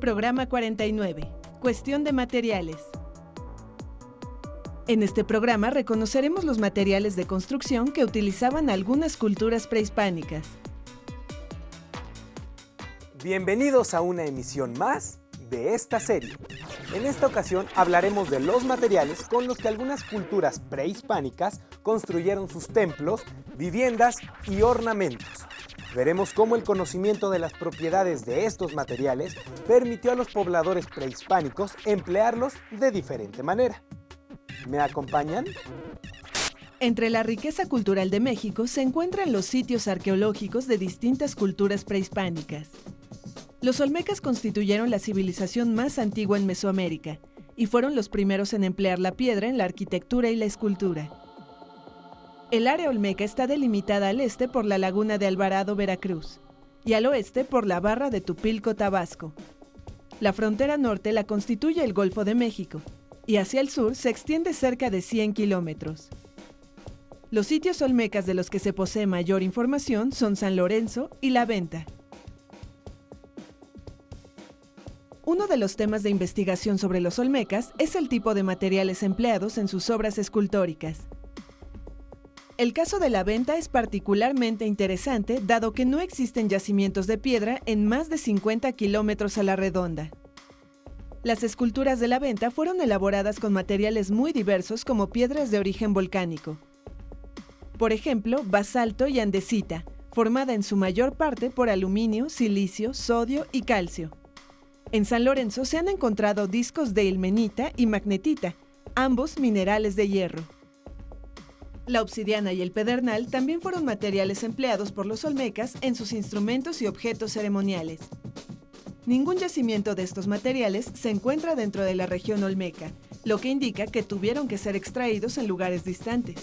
Programa 49. Cuestión de materiales. En este programa reconoceremos los materiales de construcción que utilizaban algunas culturas prehispánicas. Bienvenidos a una emisión más de esta serie. En esta ocasión hablaremos de los materiales con los que algunas culturas prehispánicas construyeron sus templos, viviendas y ornamentos. Veremos cómo el conocimiento de las propiedades de estos materiales permitió a los pobladores prehispánicos emplearlos de diferente manera. ¿Me acompañan? Entre la riqueza cultural de México se encuentran los sitios arqueológicos de distintas culturas prehispánicas. Los olmecas constituyeron la civilización más antigua en Mesoamérica y fueron los primeros en emplear la piedra en la arquitectura y la escultura. El área olmeca está delimitada al este por la laguna de Alvarado, Veracruz, y al oeste por la barra de Tupilco, Tabasco. La frontera norte la constituye el Golfo de México, y hacia el sur se extiende cerca de 100 kilómetros. Los sitios olmecas de los que se posee mayor información son San Lorenzo y La Venta. Uno de los temas de investigación sobre los olmecas es el tipo de materiales empleados en sus obras escultóricas. El caso de La Venta es particularmente interesante dado que no existen yacimientos de piedra en más de 50 kilómetros a la redonda. Las esculturas de La Venta fueron elaboradas con materiales muy diversos como piedras de origen volcánico. Por ejemplo, basalto y andesita, formada en su mayor parte por aluminio, silicio, sodio y calcio. En San Lorenzo se han encontrado discos de ilmenita y magnetita, ambos minerales de hierro. La obsidiana y el pedernal también fueron materiales empleados por los olmecas en sus instrumentos y objetos ceremoniales. Ningún yacimiento de estos materiales se encuentra dentro de la región olmeca, lo que indica que tuvieron que ser extraídos en lugares distantes.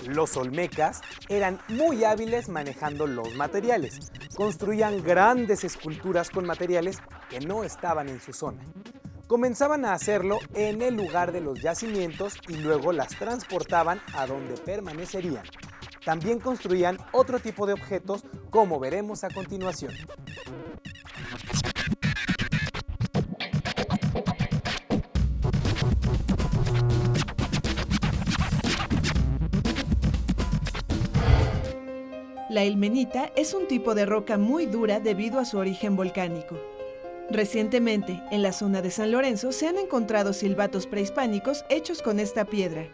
Los olmecas eran muy hábiles manejando los materiales. Construían grandes esculturas con materiales que no estaban en su zona. Comenzaban a hacerlo en el lugar de los yacimientos y luego las transportaban a donde permanecerían. También construían otro tipo de objetos, como veremos a continuación. La ilmenita es un tipo de roca muy dura debido a su origen volcánico. Recientemente, en la zona de San Lorenzo se han encontrado silbatos prehispánicos hechos con esta piedra.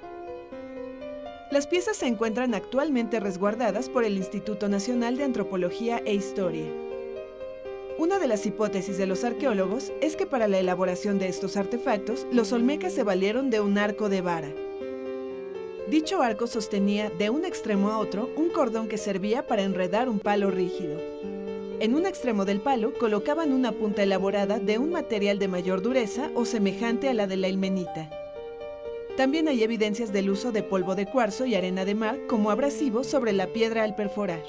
Las piezas se encuentran actualmente resguardadas por el Instituto Nacional de Antropología e Historia. Una de las hipótesis de los arqueólogos es que para la elaboración de estos artefactos, los olmecas se valieron de un arco de vara. Dicho arco sostenía de un extremo a otro un cordón que servía para enredar un palo rígido. En un extremo del palo colocaban una punta elaborada de un material de mayor dureza o semejante a la de la ilmenita. También hay evidencias del uso de polvo de cuarzo y arena de mar como abrasivo sobre la piedra al perforar.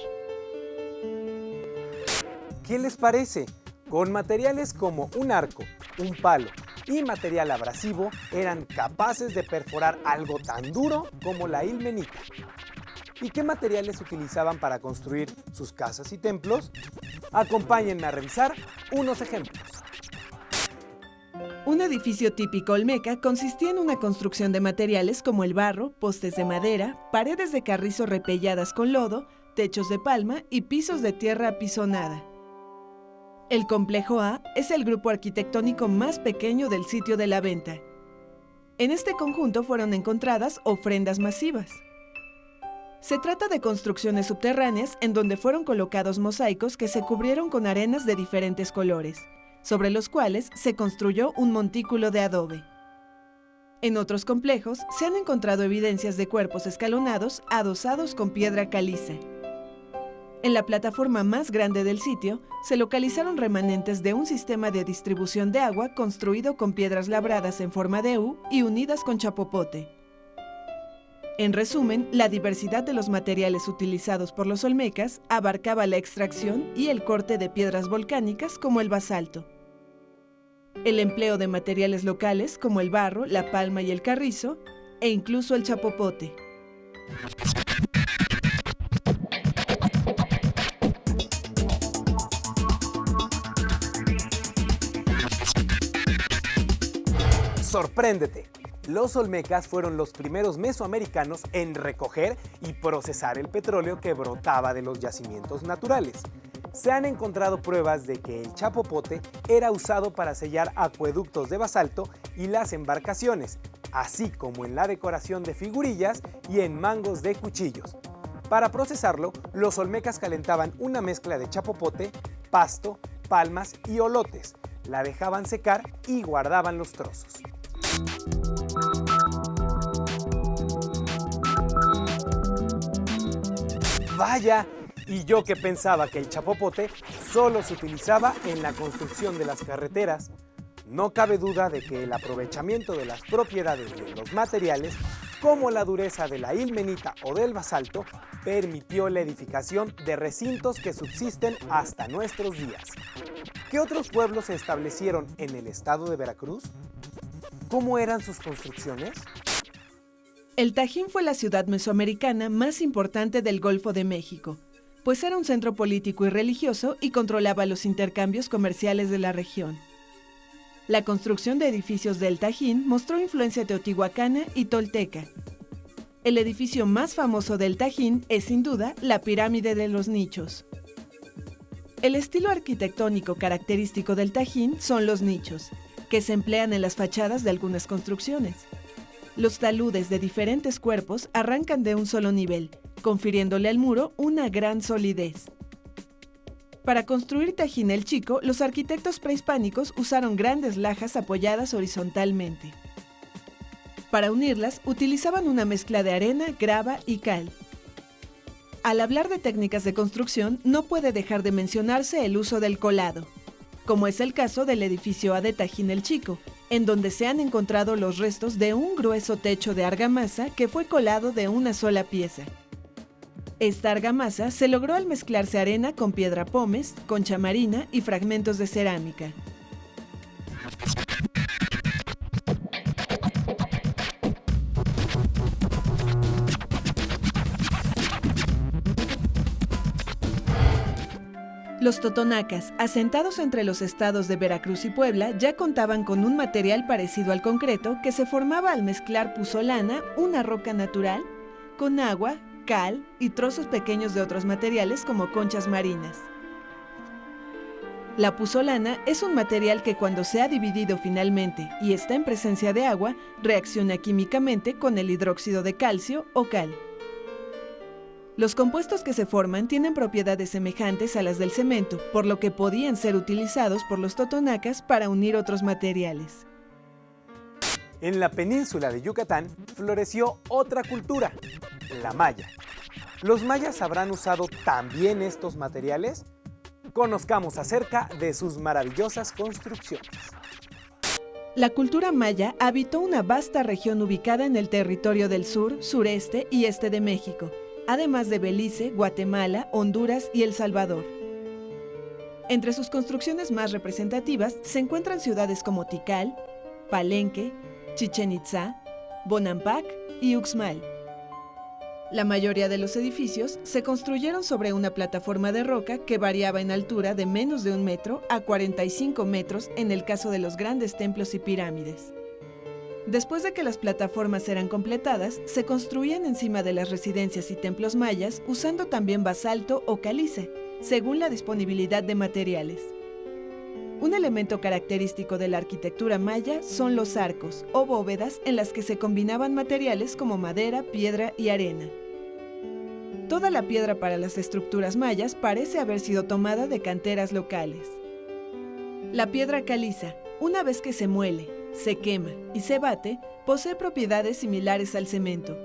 ¿Qué les parece? Con materiales como un arco, un palo y material abrasivo eran capaces de perforar algo tan duro como la ilmenita. ¿Y qué materiales utilizaban para construir sus casas y templos? Acompáñenme a revisar unos ejemplos. Un edificio típico olmeca consistía en una construcción de materiales como el barro, postes de madera, paredes de carrizo repelladas con lodo, techos de palma y pisos de tierra apisonada. El complejo A es el grupo arquitectónico más pequeño del sitio de La Venta. En este conjunto fueron encontradas ofrendas masivas. Se trata de construcciones subterráneas en donde fueron colocados mosaicos que se cubrieron con arenas de diferentes colores, sobre los cuales se construyó un montículo de adobe. En otros complejos se han encontrado evidencias de cuerpos escalonados adosados con piedra caliza. En la plataforma más grande del sitio se localizaron remanentes de un sistema de distribución de agua construido con piedras labradas en forma de U y unidas con chapopote. En resumen, la diversidad de los materiales utilizados por los olmecas abarcaba la extracción y el corte de piedras volcánicas como el basalto. El empleo de materiales locales como el barro, la palma y el carrizo, e incluso el chapopote. ¡Sorpréndete! Los olmecas fueron los primeros mesoamericanos en recoger y procesar el petróleo que brotaba de los yacimientos naturales. Se han encontrado pruebas de que el chapopote era usado para sellar acueductos de basalto y las embarcaciones, así como en la decoración de figurillas y en mangos de cuchillos. Para procesarlo, los olmecas calentaban una mezcla de chapopote, pasto, palmas y olotes, la dejaban secar y guardaban los trozos. ¡Vaya! Y yo que pensaba que el chapopote solo se utilizaba en la construcción de las carreteras. No cabe duda de que el aprovechamiento de las propiedades de los materiales, como la dureza de la ilmenita o del basalto, permitió la edificación de recintos que subsisten hasta nuestros días. ¿Qué otros pueblos se establecieron en el estado de Veracruz? ¿Cómo eran sus construcciones? El Tajín fue la ciudad mesoamericana más importante del Golfo de México, pues era un centro político y religioso y controlaba los intercambios comerciales de la región. La construcción de edificios del Tajín mostró influencia teotihuacana y tolteca. El edificio más famoso del Tajín es sin duda la Pirámide de los Nichos. El estilo arquitectónico característico del Tajín son los nichos, que se emplean en las fachadas de algunas construcciones. Los taludes de diferentes cuerpos arrancan de un solo nivel, confiriéndole al muro una gran solidez. Para construir Tajín el Chico, los arquitectos prehispánicos usaron grandes lajas apoyadas horizontalmente. Para unirlas, utilizaban una mezcla de arena, grava y cal. Al hablar de técnicas de construcción, no puede dejar de mencionarse el uso del colado, como es el caso del edificio A de Tajín el Chico, en donde se han encontrado los restos de un grueso techo de argamasa que fue colado de una sola pieza. Esta argamasa se logró al mezclarse arena con piedra pómez, concha marina y fragmentos de cerámica. Los totonacas, asentados entre los estados de Veracruz y Puebla, ya contaban con un material parecido al concreto que se formaba al mezclar puzolana, una roca natural, con agua, cal y trozos pequeños de otros materiales como conchas marinas. La puzolana es un material que cuando se ha dividido finalmente y está en presencia de agua, reacciona químicamente con el hidróxido de calcio o cal. Los compuestos que se forman tienen propiedades semejantes a las del cemento, por lo que podían ser utilizados por los totonacas para unir otros materiales. En la península de Yucatán floreció otra cultura, la maya. ¿Los mayas habrán usado también estos materiales? Conozcamos acerca de sus maravillosas construcciones. La cultura maya habitó una vasta región ubicada en el territorio del sur, sureste y este de México, además de Belice, Guatemala, Honduras y El Salvador. Entre sus construcciones más representativas se encuentran ciudades como Tikal, Palenque, Chichén Itzá, Bonampak y Uxmal. La mayoría de los edificios se construyeron sobre una plataforma de roca que variaba en altura de menos de 1 metro a 45 metros en el caso de los grandes templos y pirámides. Después de que las plataformas eran completadas, se construían encima de las residencias y templos mayas usando también basalto o caliza, según la disponibilidad de materiales. Un elemento característico de la arquitectura maya son los arcos o bóvedas en las que se combinaban materiales como madera, piedra y arena. Toda la piedra para las estructuras mayas parece haber sido tomada de canteras locales. La piedra caliza, una vez que se muele, se quema y se bate, posee propiedades similares al cemento.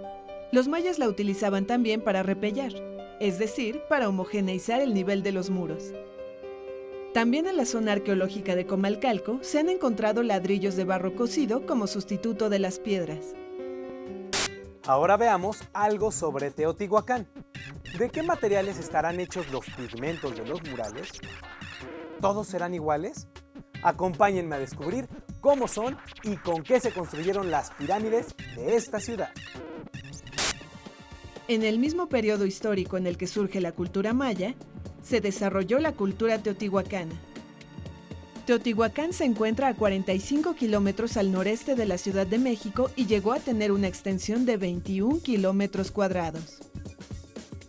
Los mayas la utilizaban también para repellar, es decir, para homogeneizar el nivel de los muros. También en la zona arqueológica de Comalcalco se han encontrado ladrillos de barro cocido como sustituto de las piedras. Ahora veamos algo sobre Teotihuacán. ¿De qué materiales estarán hechos los pigmentos de los murales? ¿Todos serán iguales? Acompáñenme a descubrir cómo son y con qué se construyeron las pirámides de esta ciudad. En el mismo periodo histórico en el que surge la cultura maya, se desarrolló la cultura teotihuacana. Teotihuacán se encuentra a 45 kilómetros al noreste de la Ciudad de México y llegó a tener una extensión de 21 kilómetros cuadrados.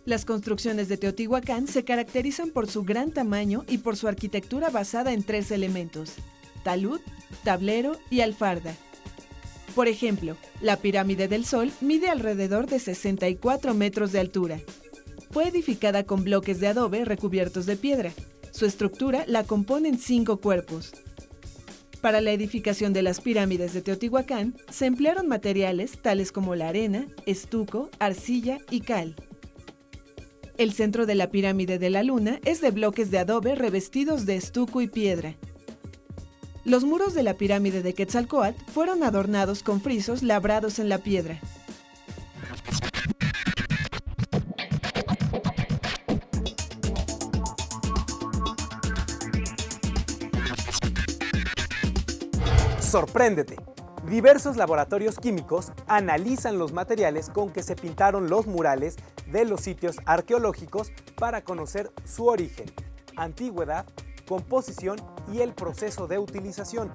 Las construcciones de Teotihuacán se caracterizan por su gran tamaño y por su arquitectura basada en 3 elementos: talud, tablero y alfarda. Por ejemplo, la Pirámide del Sol mide alrededor de 64 metros de altura. Fue edificada con bloques de adobe recubiertos de piedra. Su estructura la componen 5 cuerpos. Para la edificación de las pirámides de Teotihuacán, se emplearon materiales tales como la arena, estuco, arcilla y cal. El centro de la pirámide de la Luna es de bloques de adobe revestidos de estuco y piedra. Los muros de la pirámide de Quetzalcóatl fueron adornados con frisos labrados en la piedra. ¡Sorpréndete! Diversos laboratorios químicos analizan los materiales con que se pintaron los murales de los sitios arqueológicos para conocer su origen, antigüedad, composición y el proceso de utilización.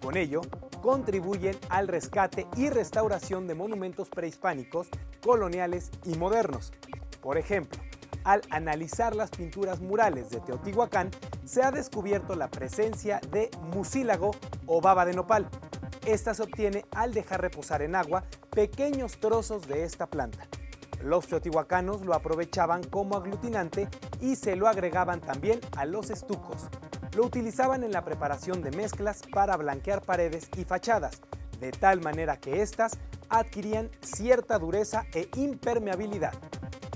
Con ello, contribuyen al rescate y restauración de monumentos prehispánicos, coloniales y modernos. Por ejemplo, al analizar las pinturas murales de Teotihuacán, se ha descubierto la presencia de mucílago o baba de nopal. Esta se obtiene al dejar reposar en agua pequeños trozos de esta planta. Los teotihuacanos lo aprovechaban como aglutinante y se lo agregaban también a los estucos. Lo utilizaban en la preparación de mezclas para blanquear paredes y fachadas, de tal manera que éstas adquirían cierta dureza e impermeabilidad.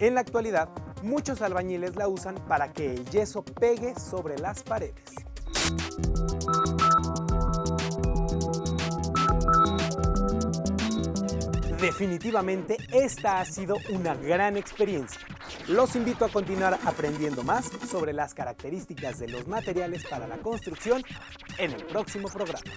En la actualidad, muchos albañiles la usan para que el yeso pegue sobre las paredes. Definitivamente, esta ha sido una gran experiencia. Los invito a continuar aprendiendo más sobre las características de los materiales para la construcción en el próximo programa.